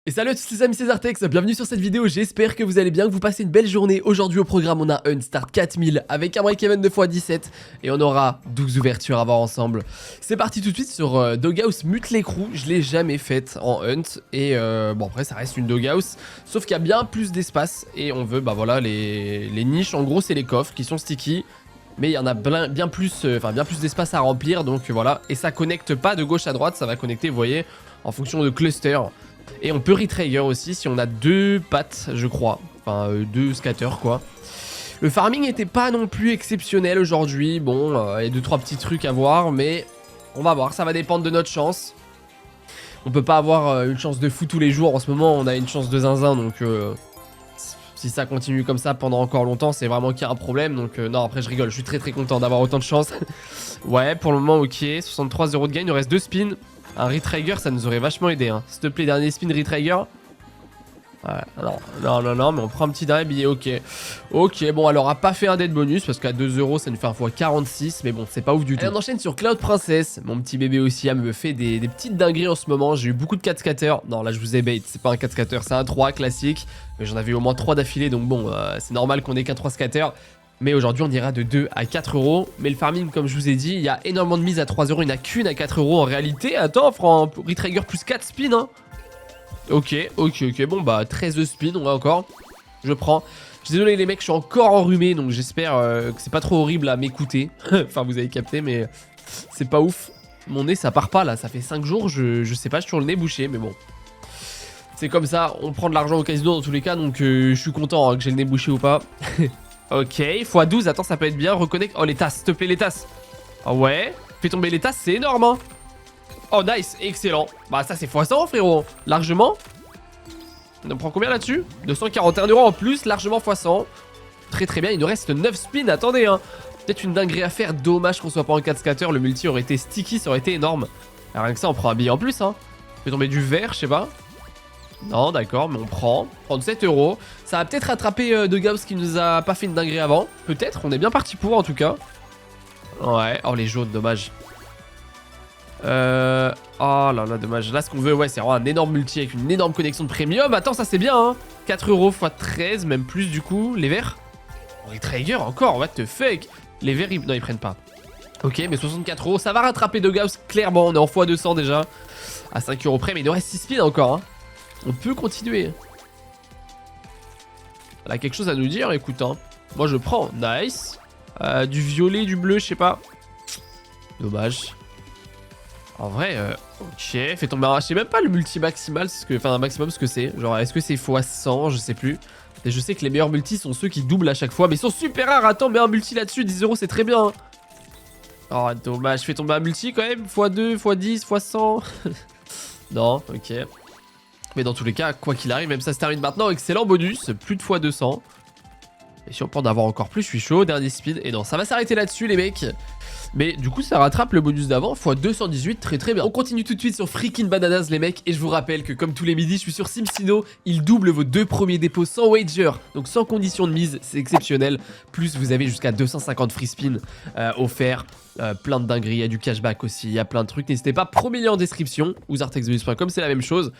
Et salut à tous les amis, c'est Zartex, bienvenue sur cette vidéo, j'espère que vous allez bien, que vous passez une belle journée. Aujourd'hui au programme on a un start 4000 avec un break-even de x17 et on aura 12 ouvertures à voir ensemble. C'est parti tout de suite sur Doghouse Mute l'écrou, je l'ai jamais faite en hunt et bon après ça reste une Doghouse, sauf qu'il y a bien plus d'espace et on veut bah voilà les niches, en gros c'est les coffres qui sont sticky. Mais il y en a bien plus d'espace à remplir, donc voilà. Et ça connecte pas de gauche à droite, ça va connecter, vous voyez, en fonction de cluster. Et on peut retrigger aussi si on a deux pattes, je crois. Enfin, deux scatters, quoi. Le farming n'était pas non plus exceptionnel aujourd'hui. Bon, il y a 2-3 petits trucs à voir, mais on va voir. Ça va dépendre de notre chance. On peut pas avoir une chance de fou tous les jours. En ce moment, on a une chance de zinzin, donc... si ça continue comme ça pendant encore longtemps, c'est vraiment qu'il y a un problème. Donc non, après je rigole, je suis très content d'avoir autant de chance. Ouais, pour le moment, ok. 63 € de gain, il nous reste 2 spins. Un retrigger, ça nous aurait vachement aidé. Hein. S'il te plaît, dernier spin retrigger. Ouais, non, mais on prend un petit dernier billet, ok. Ok, bon, elle aura pas fait un dead bonus parce qu'à 2 €, ça nous fait un fois 46. Mais bon, c'est pas ouf du tout. Allez, on enchaîne sur Cloud Princess. Mon petit bébé aussi, elle me fait des petites dingueries en ce moment. J'ai eu beaucoup de 4 scatters. Non, là, je vous ai bait. C'est pas un 4 scatter, c'est un 3 classique. Mais j'en avais au moins 3 d'affilée. Donc bon, c'est normal qu'on ait qu'un 3 scatter. Mais aujourd'hui, on ira de 2 à 4 €. Mais le farming, comme je vous ai dit, il y a énormément de mises à 3 €. Il n'y en a qu'une à 4 € en réalité. Attends, on fera un retrigger plus 4 spins, hein. Ok. Bon, bah, 13 spins, on va encore. Je prends. Je suis désolé, les mecs, je suis encore enrhumé. Donc, j'espère que c'est pas trop horrible à m'écouter. Enfin, vous avez capté, mais c'est pas ouf. Mon nez, ça part pas là. Ça fait 5 jours. Je sais pas, je suis sur le nez bouché, mais bon. C'est comme ça. On prend de l'argent au casino dans tous les cas. Donc, je suis content hein, que j'ai le nez bouché ou pas. Ok, x12, attends, ça peut être bien. Reconnecte. Oh, les tasses, s'il te plaît, les tasses. Ah ouais. Fais tomber les tasses, c'est énorme, hein. Oh, nice, excellent. Bah, ça, c'est x100, frérot. Largement. On en prend combien là-dessus? 241 € en plus, largement x100. Très bien, il nous reste 9 spins. Attendez, hein. Peut-être une dinguerie à faire. Dommage qu'on soit pas en 4 scatter. Le multi aurait été sticky, ça aurait été énorme. Alors, rien que ça, on prend un billet en plus, hein. Fait tomber du vert, je sais pas. Non, d'accord, mais on prend. Prendre 7 €. Ça va peut-être rattraper Doghouse qui nous a pas fait une dinguerie avant. Peut-être, on est bien parti pour en tout cas. Ouais, oh les jaunes, dommage. Oh là là, dommage. Là, ce qu'on veut, ouais, c'est vraiment un énorme multi avec une énorme connexion de premium. Attends, ça c'est bien, hein. 4 € x 13, même plus du coup. Les verts. Oh, Retrigger encore, what the fuck. Les verts, non, ils prennent pas. Ok, mais 64 €. Ça va rattraper Doghouse, clairement. On est en x200 déjà. À 5 € près, mais il nous reste 6 spins encore, hein. On peut continuer. Elle a quelque chose à nous dire, écoute. Hein. Moi, je prends. Nice. Du violet, du bleu, je sais pas. Dommage. En vrai, ok. Fait tomber un... Je sais même pas le multi maximal, enfin un maximum ce que c'est. Genre, est-ce que c'est x100? Je sais plus. Et je sais que les meilleurs multis sont ceux qui doublent à chaque fois. Mais ils sont super rares. Attends, mais un multi là-dessus, 10 €, c'est très bien. Hein. Oh, dommage. Fais tomber un multi quand même. x2, x10, x100. Non, ok. Mais dans tous les cas, quoi qu'il arrive, même ça se termine maintenant. Excellent bonus, plus de x200. Et si on peut en avoir encore plus, je suis chaud. Dernier speed. Et non, ça va s'arrêter là-dessus, les mecs. Mais du coup, ça rattrape le bonus d'avant. x218, très bien. On continue tout de suite sur Freaking Bananas, les mecs. Et je vous rappelle que comme tous les midis, je suis sur SimSino. Il double vos 2 premiers dépôts sans wager. Donc sans condition de mise, c'est exceptionnel. Plus, vous avez jusqu'à 250 free spin offerts. Plein de dingueries, il y a du cashback aussi, il y a plein de trucs. N'hésitez pas, premier lien en description ou zartexbonus.com, c'est la même chose.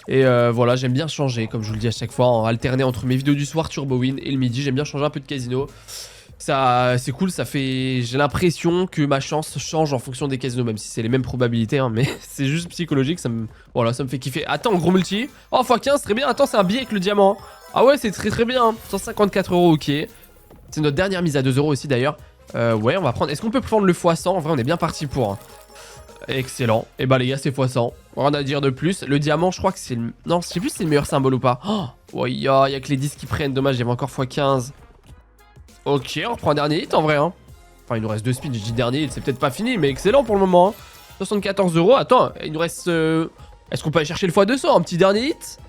Et voilà, j'aime bien changer, comme je vous le dis à chaque fois, en alterner entre mes vidéos du soir Turbo Win et le midi. J'aime bien changer un peu de casino. Ça, c'est cool, ça fait. J'ai l'impression que ma chance change en fonction des casinos, même si c'est les mêmes probabilités, hein, mais c'est juste psychologique. Voilà, ça me fait kiffer. Attends, gros multi. Oh, x15, très bien. Attends, c'est un billet avec le diamant. Ah ouais, c'est très bien. Hein. 154 €, ok. C'est notre dernière mise à 2 € aussi d'ailleurs. Ouais, on va prendre. Est-ce qu'on peut prendre le x100? En vrai, on est bien parti pour. Hein. Excellent. Et bah, les gars, c'est x100. Rien à dire de plus. Le diamant, je crois que c'est le. Non, je sais plus si c'est le meilleur symbole ou pas. Oh, ouais, y a que les 10 qui prennent. Dommage, il y avait encore x15. Ok, on reprend un dernier hit en vrai. Hein. Enfin, il nous reste 2 spins. J'ai dit dernier hit, c'est peut-être pas fini, mais excellent pour le moment. Hein. 74 €. Attends, il nous reste. Est-ce qu'on peut aller chercher le x200? Un petit dernier hit?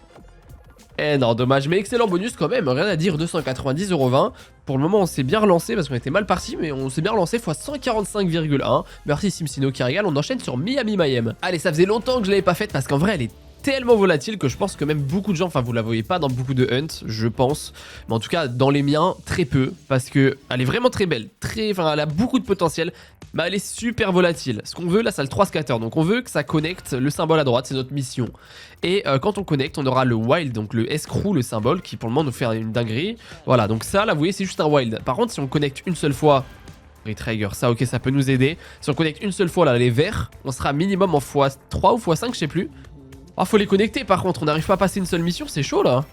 Eh non, dommage, mais excellent bonus quand même, rien à dire, 290,20 €. Pour le moment, on s'est bien relancé parce qu'on était mal parti, mais on s'est bien relancé x 145,1. Merci SimSino qui régale, on enchaîne sur Miami Mayhem. Allez, ça faisait longtemps que je l'avais pas faite parce qu'en vrai, elle est tellement volatile que je pense que même beaucoup de gens, enfin vous la voyez pas dans beaucoup de hunt, je pense, mais en tout cas dans les miens très peu, parce que elle est vraiment très belle, enfin elle a beaucoup de potentiel, mais elle est super volatile. Ce qu'on veut là, c'est le 3 scatter, donc on veut que ça connecte le symbole à droite, c'est notre mission. Et quand on connecte, on aura le wild, donc le escrew, le symbole, qui pour le moment nous fait une dinguerie. Voilà, donc ça là vous voyez c'est juste un wild. Par contre si on connecte une seule fois, Retrigger, ça ok, ça peut nous aider. Si on connecte une seule fois là les verts, on sera minimum en x3 ou x5, je sais plus. Ah, faut les connecter par contre, on n'arrive pas à passer une seule mission, c'est chaud là.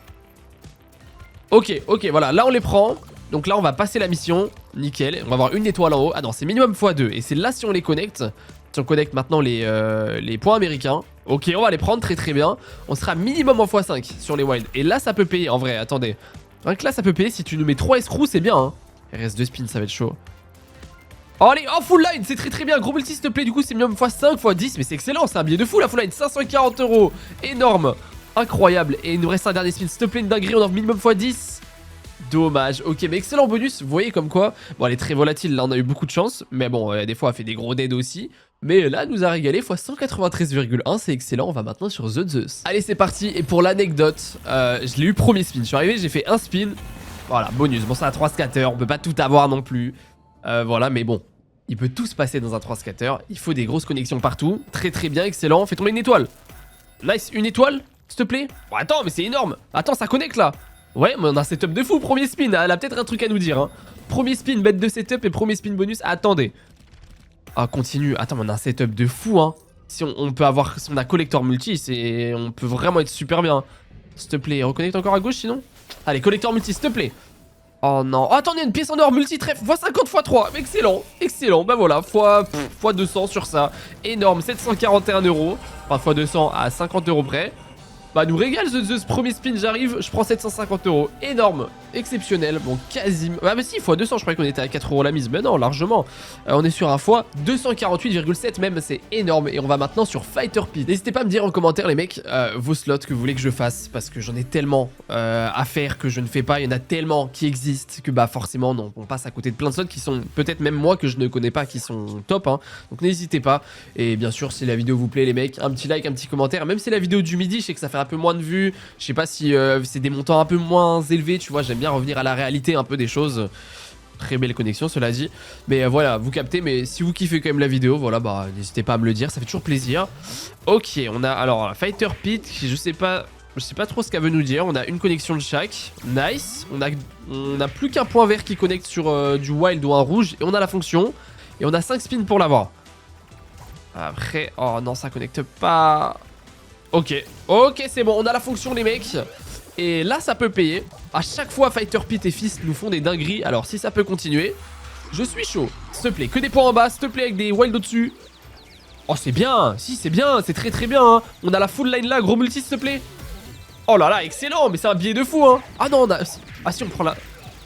Ok, voilà, là on les prend. Donc là on va passer la mission, nickel. On va avoir une étoile en haut. Ah non, c'est minimum x2. Et c'est là si on les connecte. Si on connecte maintenant les points américains. Ok, on va les prendre très bien. On sera minimum en x5 sur les wild. Et là ça peut payer en vrai, attendez. Rien que là ça peut payer, si tu nous mets 3 escrews c'est bien hein. Il reste 2 spins, ça va être chaud. Oh allez, oh full line, c'est très bien. Gros multi s'il te plaît, du coup c'est minimum x5, x10. Mais c'est excellent, c'est un billet de fou la full line. 540 €, énorme, incroyable. Et il nous reste un dernier spin, s'il te plaît, une dinguerie. On a minimum x10. Dommage, ok, mais excellent bonus. Vous voyez comme quoi, bon elle est très volatile, là on a eu beaucoup de chance. Mais bon, des fois elle fait des gros dead aussi. Mais là elle nous a régalé, x 193,1, c'est excellent. On va maintenant sur The Zeus. Allez c'est parti, et pour l'anecdote, je l'ai eu premier spin. Je suis arrivé, j'ai fait un spin. Voilà, bonus, bon c'est un 3 scatter, on peut pas tout avoir non plus. Voilà, mais bon, il peut tout se passer dans un 3 scatter. Il faut des grosses connexions partout. Très bien, excellent. Fais tomber une étoile. Nice, une étoile, s'il te plaît. Oh, attends, mais c'est énorme. Attends, ça connecte là. Ouais, mais on a un setup de fou. Premier spin, elle a peut-être un truc à nous dire. Hein. Premier spin, bête de setup et premier spin bonus. Attendez. Ah, continue. Attends, mais on a un setup de fou. Hein. Si on peut avoir, si on a collector multi, on peut vraiment être super bien. S'il te plaît, reconnecte encore à gauche sinon. Allez, collector multi, s'il te plaît. Oh non, oh, attendez, une pièce en or multi-trèfle, x50, x3, excellent, bah voilà, x 200 sur ça, énorme, 741 €, enfin x 200 à 50 € près. Bah nous régale ce premier spin, j'arrive, je prends 750 €, énorme, exceptionnel, bon quasiment, ah mais si, x 200, je croyais qu'on était à 4 € la mise, mais non, largement, on est sur un x 248,7 même, c'est énorme, et on va maintenant sur Fighter Pit. N'hésitez pas à me dire en commentaire les mecs, vos slots que vous voulez que je fasse, parce que j'en ai tellement à faire que je ne fais pas, il y en a tellement qui existent, que bah forcément non, on passe à côté de plein de slots qui sont, peut-être même moi que je ne connais pas, qui sont top, hein, donc n'hésitez pas, et bien sûr si la vidéo vous plaît les mecs, un petit like, un petit commentaire, même si la vidéo du midi, je sais que ça fait un peu moins de vues, je sais pas si c'est des montants un peu moins élevés, tu vois, j'aime bien revenir à la réalité un peu des choses. Très belle connexion cela dit, mais voilà, vous captez, mais si vous kiffez quand même la vidéo, voilà, bah n'hésitez pas à me le dire, ça fait toujours plaisir. Ok, on a alors Fighter Pit, je sais pas trop ce qu'elle veut nous dire, on a une connexion de chaque, nice, on a plus qu'un point vert qui connecte sur du wild ou un rouge, et on a la fonction, et on a 5 spins pour l'avoir. Après, oh non, ça connecte pas. Ok, c'est bon, on a la fonction les mecs. Et là ça peut payer. À chaque fois Fighter Pit et Fist nous font des dingueries. Alors si ça peut continuer, je suis chaud. S'il te plaît, que des points en bas, s'il te plaît, avec des wilds au-dessus. Oh c'est bien, si c'est bien, c'est très bien hein. On a la full line là, gros multi s'il te plaît. Oh là là, excellent, mais c'est un billet de fou hein. Ah non, ah si on prend la...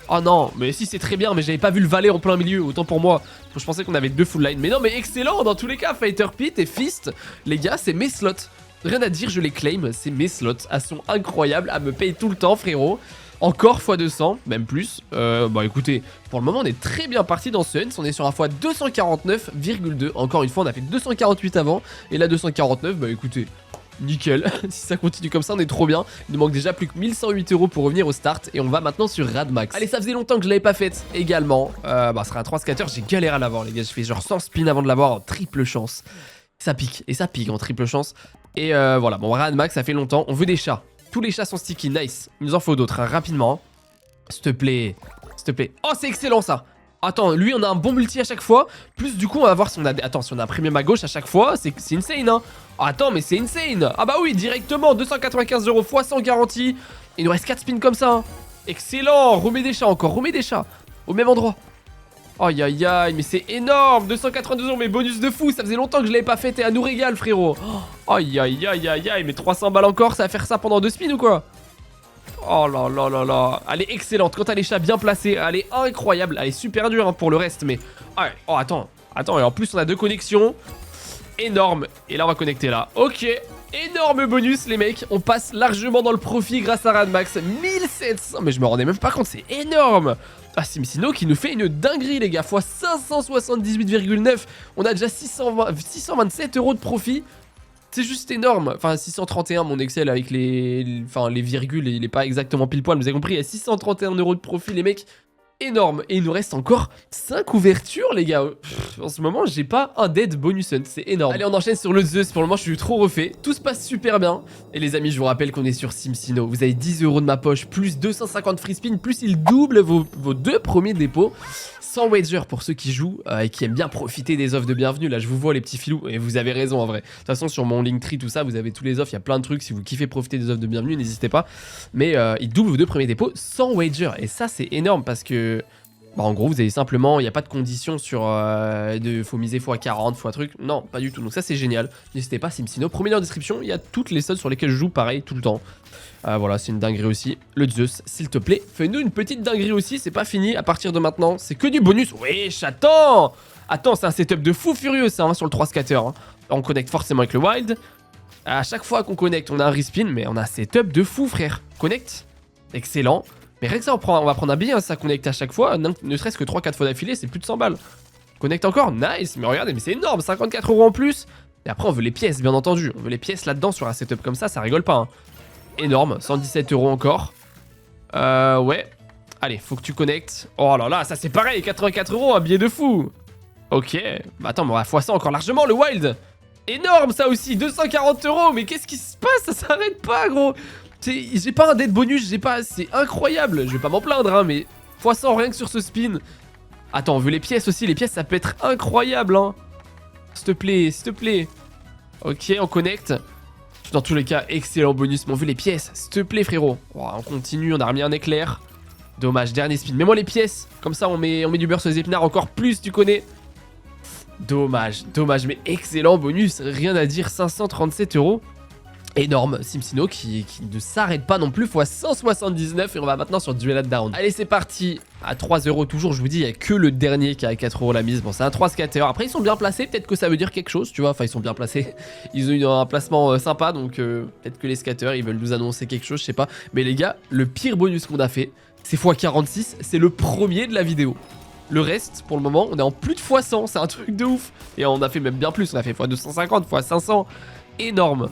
Oh non, mais si c'est très bien, mais j'avais pas vu le valet en plein milieu, autant pour moi. Je pensais qu'on avait 2 full line. Mais non, mais excellent, dans tous les cas, Fighter Pit et Fist, les gars, c'est mes slots. Rien à dire, je les claim, c'est mes slots. Elles sont incroyables, elles me payent tout le temps, frérot. Encore x 200, même plus. Bah écoutez, pour le moment, on est très bien parti dans ce Hunt. On est sur un x 249,2. Encore une fois, on a fait 248 avant. Et là, 249, bah écoutez, nickel. Si ça continue comme ça, on est trop bien. Il nous manque déjà plus que 1108 € pour revenir au start. Et on va maintenant sur Radmax. Allez, ça faisait longtemps que je l'avais pas faite également. Bah, ce sera un 3 scatter. J'ai galéré à l'avoir, les gars. J'ai fait genre 100 spins avant de l'avoir en triple chance. Ça pique, et ça pique en triple chance. Et voilà, bon, Radmax, ça fait longtemps. On veut des chats. Tous les chats sont sticky, nice. Il nous en faut d'autres, hein, rapidement. S'il te plaît, s'il te plaît. Oh, c'est excellent ça. Attends, lui, on a un bon multi à chaque fois. Plus, du coup, on va voir si on a... Attends, si on a un premium à gauche à chaque fois, c'est insane, hein. Attends, mais c'est insane. Ah bah oui, directement, 295 € x 100 garantie. Il nous reste 4 spins comme ça. Hein. Excellent, remets des chats encore, remets des chats. Au même endroit. Aïe aïe aïe, mais c'est énorme. 282 €, mais bonus de fou. Ça faisait longtemps que je l'avais pas fait. Et à nous régale, frérot. Aïe aïe aïe aïe aïe, mais 300 balles encore. Ça va faire ça pendant 2 spins ou quoi? Oh là là là là. Elle est excellente. Quand t'as les chats bien placés, elle est incroyable. Elle est super dure hein, pour le reste, mais... Ah, oh, attends. Attends, et en plus, on a 2 connexions. Énorme. Et là, on va connecter là. Ok. Énorme bonus, les mecs. On passe largement dans le profit grâce à Radmax. 1700. Mais je me rendais même pas compte, c'est énorme. Ah, Simsino qui nous fait une dinguerie, les gars. X 578,9. On a déjà 627 € de profit. C'est juste énorme. Enfin, 631, mon Excel avec les virgules, il est pas exactement pile poil, vous avez compris. Il y a 631 € de profit, les mecs. Énorme. Et il nous reste encore 5 ouvertures, les gars. En ce moment, j'ai pas un dead bonus hunt. C'est énorme. Allez, on enchaîne sur le Zeus. Pour le moment, je suis trop refait. Tout se passe super bien. Et les amis, je vous rappelle qu'on est sur SimSino. Vous avez 10 € de ma poche, plus 250 free spin, plus il double vos 2 premiers dépôts. Sans wager pour ceux qui jouent et qui aiment bien profiter des offres de bienvenue. Là, je vous vois les petits filous. Et vous avez raison en vrai. De toute façon, sur mon Linktree, tout ça, vous avez tous les offres. Il y a plein de trucs. Si vous kiffez profiter des offres de bienvenue, n'hésitez pas. Mais il double vos 2 premiers dépôts sans wager. Et ça, c'est énorme parce que... Bah en gros, vous avez simplement, il n'y a pas de condition sur faut miser x40, x truc. Non, pas du tout. Donc ça, c'est génial. N'hésitez pas, SimSino. Premier lien en description, il y a toutes les soldes sur lesquelles je joue pareil tout le temps. Voilà, c'est une dinguerie aussi. Le Zeus, s'il te plaît, fais-nous une petite dinguerie aussi. C'est pas fini à partir de maintenant. C'est que du bonus. Wesh, attends, c'est un setup de fou furieux ça, hein, sur le 3 scatter. Hein. On connecte forcément avec le wild. À chaque fois qu'on connecte, on a un respin, mais on a un setup de fou, frère. Connecte. Excellent. Mais rien que ça, on va prendre un billet, hein, ça connecte à chaque fois, ne serait-ce que 3-4 fois d'affilée, c'est plus de 100 balles. Connecte encore, nice, mais regardez, mais c'est énorme, 54 € en plus. Et après, on veut les pièces, bien entendu. On veut les pièces là-dedans sur un setup comme ça rigole pas. Hein. Énorme, 117 € encore. Ouais. Allez, faut que tu connectes. Oh là là, ça c'est pareil, 84 €, un billet de fou. Ok, bah attends, mais on va x100 encore largement, le wild. Énorme ça aussi, 240 €, mais qu'est-ce qui se passe? Ça s'arrête pas, gros. J'ai pas un dead bonus, j'ai pas... C'est incroyable, je vais pas m'en plaindre, hein, mais x100 rien que sur ce spin. Attends, on veut les pièces aussi, les pièces ça peut être incroyable, hein. S'il te plaît, s'il te plaît. Ok, on connecte. Dans tous les cas, excellent bonus, mais on veut les pièces, s'il te plaît frérot. Oh, on continue, on a remis un éclair. Dommage, dernier spin, mets-moi les pièces. Comme ça on met du beurre sur les épinards encore plus, tu connais. Dommage, mais excellent bonus, rien à dire, 537 €. Énorme, SimSino qui ne s'arrête pas non plus, fois 179 et on va maintenant sur Duel at Down. Allez c'est parti, à 3 € toujours, je vous dis il n'y a que le dernier qui a 4 € la mise, bon c'est un 3 scatter, après ils sont bien placés, peut-être que ça veut dire quelque chose, tu vois, enfin ils sont bien placés, ils ont eu un placement sympa, donc peut-être que les scatters ils veulent nous annoncer quelque chose, je sais pas, mais les gars, le pire bonus qu'on a fait, c'est x46, c'est le premier de la vidéo. Le reste, pour le moment, on est en plus de x100, c'est un truc de ouf, et on a fait même bien plus, on a fait x250, x500, énorme.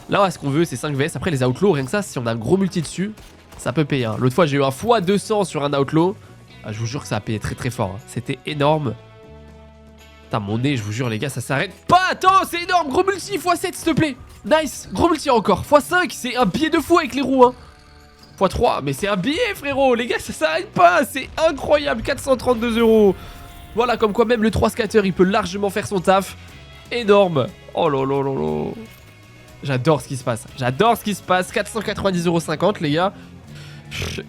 Là, ce qu'on veut, c'est 5 VS. Après, les outlaws, rien que ça, si on a un gros multi dessus, ça peut payer. Hein. L'autre fois, j'ai eu un x200 sur un outlaw. Ah, je vous jure que ça a payé très très fort. Hein. C'était énorme. Putain, mon nez, je vous jure, les gars, ça s'arrête pas. Attends, c'est énorme. Gros multi, x7, s'il te plaît. Nice. Gros multi encore. x5, c'est un billet de fou avec les roues. Hein. x3, mais c'est un billet, frérot. Les gars, ça s'arrête pas. C'est incroyable. 432 €. Voilà, comme quoi même le 3 scatter, il peut largement faire son taf. Énorme. Oh là là là là. J'adore ce qui se passe. J'adore ce qui se passe. 490,50 €, les gars.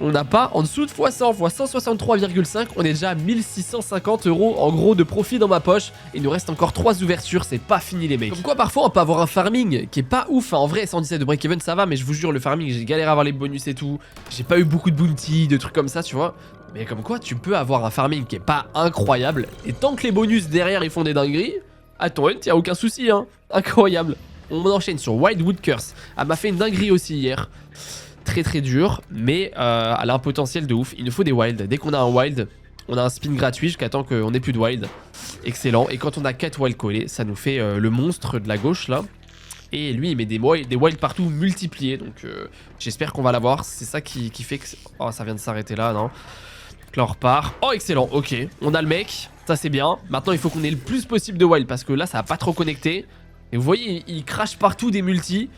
On n'a pas en dessous de x100, x163,5. On est déjà à 1650 € en gros de profit dans ma poche. Il nous reste encore 3 ouvertures. C'est pas fini, les mecs. Comme quoi, parfois, on peut avoir un farming qui est pas ouf. Hein. En vrai, 117 de break-even, ça va. Mais je vous jure, le farming, j'ai galéré à avoir les bonus et tout. J'ai pas eu beaucoup de bounty, de trucs comme ça, tu vois. Mais comme quoi, tu peux avoir un farming qui est pas incroyable. Et tant que les bonus derrière, ils font des dingueries, à ton hunt, y a aucun souci. Hein. Incroyable. On enchaîne sur Wildwood Curse. Elle m'a fait une dinguerie aussi hier. Très très dur, mais elle a un potentiel de ouf. Il nous faut des wild. Dès qu'on a un wild, on a un spin gratuit jusqu'à temps qu'on ait plus de wild. Excellent. Et quand on a 4 wild collés, ça nous fait le monstre de la gauche là. Et lui, il met des wild partout multipliés. Donc j'espère qu'on va l'avoir. C'est ça qui fait que... Oh, ça vient de s'arrêter là, non? Donc là, on repart. Oh, excellent. Ok, on a le mec. Ça, c'est bien. Maintenant, il faut qu'on ait le plus possible de wild parce que là, ça va pas trop connecter. Et vous voyez, il crache partout des multis.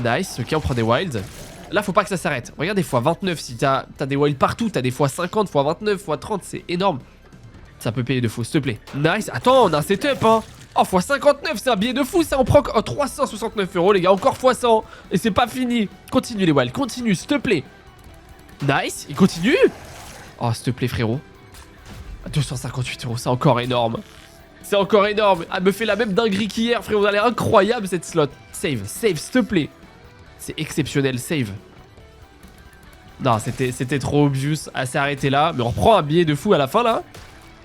Nice, ok, on prend des wilds. Là, faut pas que ça s'arrête. Regarde des fois 29, si t'as des wilds partout, t'as des fois 50, fois 29, fois 30, c'est énorme. Ça peut payer de fou, s'il te plaît. Nice, attends, on a un setup, hein. Oh, fois 59, c'est un billet de fou, ça, on prend 369 €, les gars, encore fois 100. Et c'est pas fini. Continue les wilds, continue, s'il te plaît. Nice, il continue. Oh, s'il te plaît, frérot. 258 €, c'est encore énorme. C'est encore énorme. Elle me fait la même dinguerie qu'hier, frérot. Elle est incroyable cette slot. Save, s'il te plaît. C'est exceptionnel, save. Non, c'était trop obvious. Elle s'est arrêtée là. Mais on reprend un billet de fou à la fin là.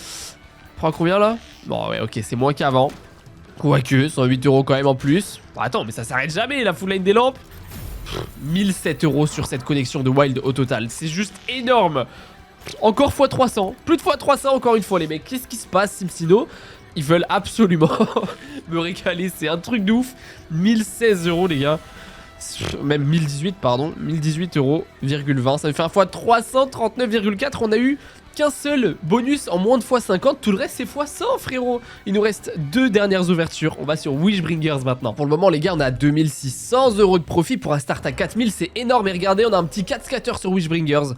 On prend combien là? Bon, ouais, ok, c'est moins qu'avant. Quoique, 108 € quand même en plus. Bon, attends, mais ça s'arrête jamais la full line des lampes. 1007 € sur cette connexion de wild au total. C'est juste énorme. Encore x300. Plus de x300 encore une fois, les mecs. Qu'est-ce qui se passe, SimSino? Ils veulent absolument me récaler. C'est un truc de ouf. 1016 € les gars. Même 1018 pardon. 1018 €,20. Ça me fait un fois 339,4. On a eu qu'un seul bonus en moins de x50. Tout le reste c'est x100 frérot. Il nous reste 2 dernières ouvertures. On va sur Wishbringers maintenant. Pour le moment les gars on a 2600 € de profit pour un start à 4000. C'est énorme. Et regardez on a un petit 4 scatter sur Wishbringers.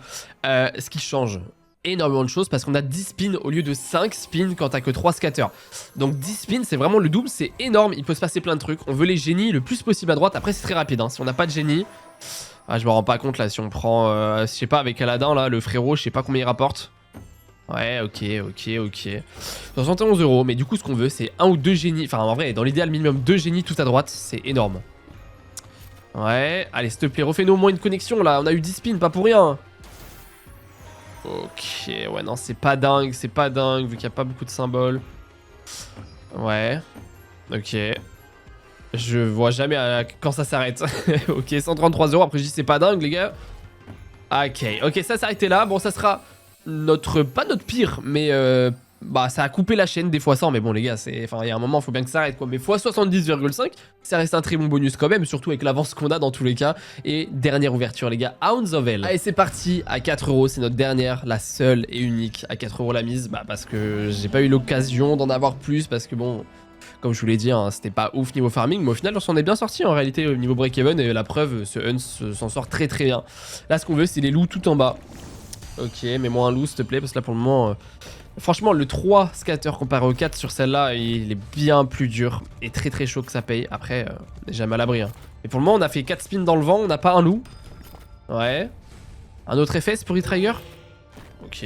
Ce qui change énormément de choses parce qu'on a 10 spins au lieu de 5 spins quand t'as que 3 scatters. Donc 10 spins c'est vraiment le double, c'est énorme, il peut se passer plein de trucs. On veut les génies le plus possible à droite, après c'est très rapide hein. Si on n'a pas de génie, je me rends pas compte là si on prend, je sais pas avec Aladdin là, le frérot, je sais pas combien il rapporte. Ouais ok. 71 €, mais du coup ce qu'on veut c'est 1 ou 2 génies, enfin en vrai dans l'idéal minimum 2 génies tout à droite, c'est énorme. Ouais, allez s'il te plaît refais-nous au moins une connexion là, on a eu 10 spins, pas pour rien. Ok, ouais, non, c'est pas dingue, vu qu'il n'y a pas beaucoup de symboles. Ouais, ok. Je vois jamais quand ça s'arrête. Ok, 133 €, après je dis c'est pas dingue, les gars. Ok, ça s'arrêtait là. Bon, ça sera pas notre pire, mais bah ça a coupé la chaîne des fois 100, mais bon les gars, enfin il y a un moment, faut bien que ça arrête quoi. Mais fois 70,5, ça reste un très bon bonus quand même, surtout avec l'avance qu'on a dans tous les cas. Et dernière ouverture les gars, Hounds of Hell. Allez c'est parti, à 4 €, c'est notre dernière, la seule et unique, à 4 € la mise, bah parce que j'ai pas eu l'occasion d'en avoir plus, parce que bon, comme je vous l'ai dit, hein, c'était pas ouf niveau farming, mais au final on s'en est bien sorti en réalité au niveau break-even, et la preuve, ce Hunt s'en sort très très bien. Là ce qu'on veut c'est les loups tout en bas. Ok, mets-moi un loup s'il te plaît, parce que là pour le moment... franchement, le 3 scatter comparé au 4 sur celle-là, il est bien plus dur et très très chaud que ça paye. Après, on est jamais à l'abri. Hein. Et pour le moment, on a fait 4 spins dans le vent, on n'a pas un loup. Ouais. Un autre FS pour Retrigger. Ok.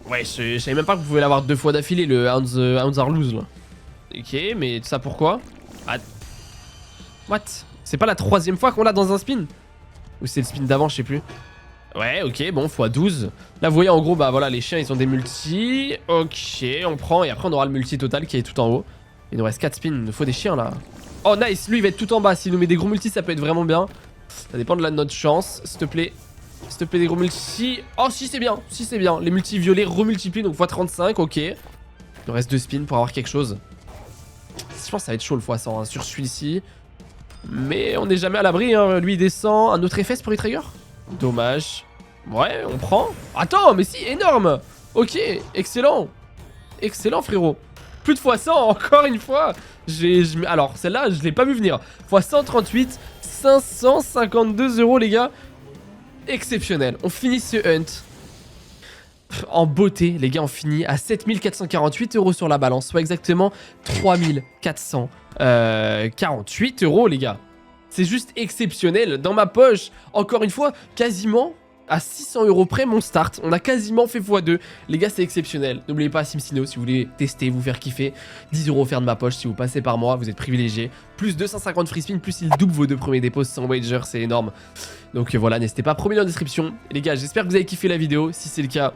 Ouais, je savais même pas que vous pouvez l'avoir 2 fois d'affilée, le Hounds are loose là. Ok, mais ça pourquoi? Ah. What? C'est pas la 3e fois qu'on l'a dans un spin? Ou c'est le spin d'avant, je sais plus. Ouais, ok, bon, x12. Là, vous voyez, en gros, bah voilà, les chiens, ils ont des multis. Ok, on prend. Et après, on aura le multi total qui est tout en haut. Il nous reste 4 spins. Il nous faut des chiens, là. Oh, nice. Lui, il va être tout en bas. S'il nous met des gros multis, ça peut être vraiment bien. Ça dépend de notre chance. S'il te plaît. S'il te plaît, des gros multis. Oh, si, c'est bien. Si, c'est bien. Les multis violets remultiplient, donc x35. Ok. Il nous reste 2 spins pour avoir quelque chose. Je pense que ça va être chaud le x100 hein, sur celui-ci. Mais on n'est jamais à l'abri. Hein. Lui, il descend. Un autre FS pour Retrigger. Dommage. Ouais, on prend. Attends, mais si, énorme. Ok, excellent. Excellent, frérot. Plus de x100, encore une fois. Alors, celle-là, je l'ai pas vu venir. x138, 552 €, les gars. Exceptionnel. On finit ce hunt. En beauté, les gars, on finit à 7448 € sur la balance. Soit exactement 3448 €, les gars. C'est juste exceptionnel. Dans ma poche, encore une fois, quasiment à 600 € près mon start. On a quasiment fait x2. Les gars, c'est exceptionnel. N'oubliez pas SimCino si vous voulez tester, vous faire kiffer. 10 € offerts de ma poche si vous passez par moi. Vous êtes privilégié. Plus 250 free spin, plus il double vos 2 premiers dépôts sans wager. C'est énorme. Donc voilà, n'hésitez pas. Premier lien en description. Les gars, j'espère que vous avez kiffé la vidéo. Si c'est le cas...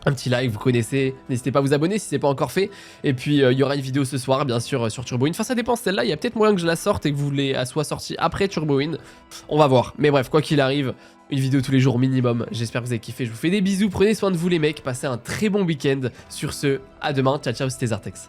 un petit like, vous connaissez, n'hésitez pas à vous abonner si c'est pas encore fait. Et puis il y aura une vidéo ce soir bien sûr sur Turbo Win. Enfin ça dépend, celle-là il y a peut-être moyen que je la sorte et que vous la soit sortie après Turbo Win. On va voir, mais bref quoi qu'il arrive, une vidéo tous les jours minimum. J'espère que vous avez kiffé, je vous fais des bisous, prenez soin de vous les mecs, passez un très bon week-end. Sur ce, à demain, ciao ciao, c'était Zartex.